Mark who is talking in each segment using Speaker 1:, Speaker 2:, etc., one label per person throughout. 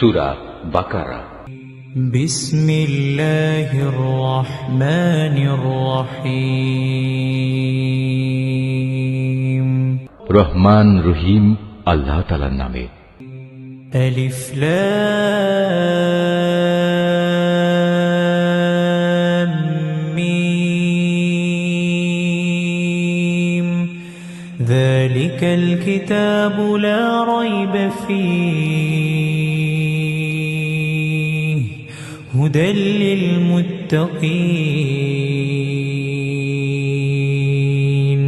Speaker 1: সূরা বাকারা।
Speaker 2: বিসমিল্লাহির রহমানির রহিম।
Speaker 1: রহমান রহিম আল্লাহ তাআলার নামে।
Speaker 2: আলিফ লাম মিম। যালিকাল কিতাবু লা রাইবা ফীহি হুদাল লিল মুত্তাকিন।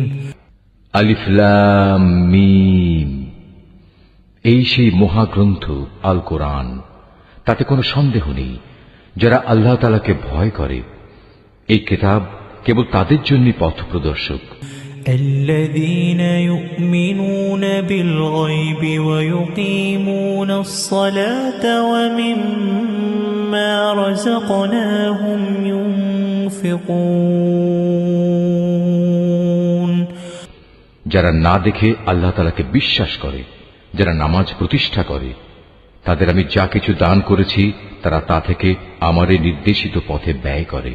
Speaker 1: আলিফ লাম মিম, এই সেই মহাগ্রন্থ আল কোরআন, তাতে কোনো সন্দেহ নেই যারা আল্লাহ তাআলাকে ভয় করে। এই কিতাব কেবল তাদের জন্য পথ প্রদর্শক।
Speaker 2: الذين يؤمنون بالغيب ويقيمون الصلاة ومما رزقناهم ينفقون।
Speaker 1: যারা না দেখে আল্লাহ তাআলাকে বিশ্বাস করে, যারা নামাজ প্রতিষ্ঠা করে, তাদের আমি যা কিছু দান করেছি তারা তা থেকে আমারই নির্দেশিত পথে ব্যয় করে।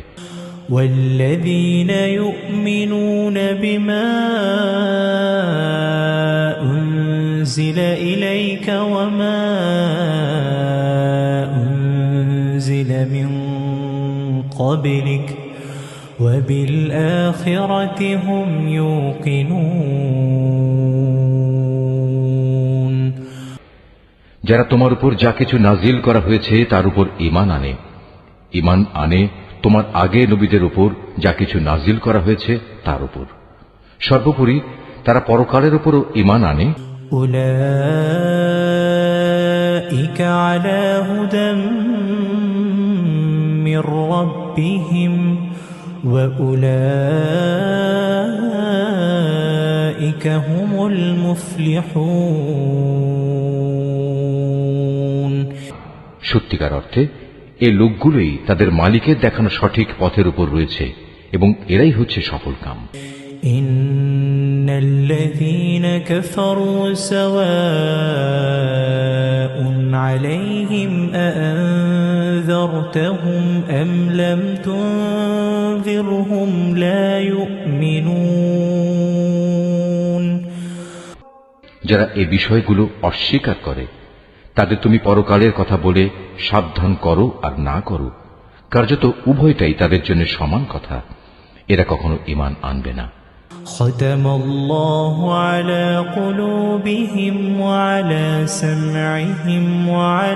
Speaker 2: والذين يؤمنون بما أنزل إليك وما أنزل من قبلك وبالآخرة هم يوقنون।
Speaker 1: যারা তোমার উপর যা কিছু নাজিল করা হয়েছে তার উপর ঈমান আনে তোমার আগে নবীদের উপর যা কিছু নাজিল করা হয়েছে তার উপর। সর্বোপরি তারা পরকালের উপরও ঈমান আনে।
Speaker 2: উলাইকা আলা হুদাম মির রাব্বিহিম ওয়া উলাইকা হুমুল মুফলিহুন।
Speaker 1: সত্যিকার অর্থে এই লোকগুলোই তাদের মালিকের দেখানো সঠিক পথের উপর রয়েছে এবং এরাই হচ্ছে সফলকাম।
Speaker 2: ইন্নাল্লাযীনা কাফারু সাওয়াউন আলাইহিম আআনযারতাহুম আম লাম তুনযিরহুম লা ইউমিনুন।
Speaker 1: যারা এই বিষয়গুলো অস্বীকার করে তাদের তুমি পরকালের কথা বলে সাবধান করো আর না করো, কার্যত উভয়টাই তাদের জন্য সমান কথা। এরা কখনো ঈমান আনবে না।
Speaker 2: খাতামাল্লাহু আলা কুলুবিহিম ওয়া আলা সামঈহিম ওয়া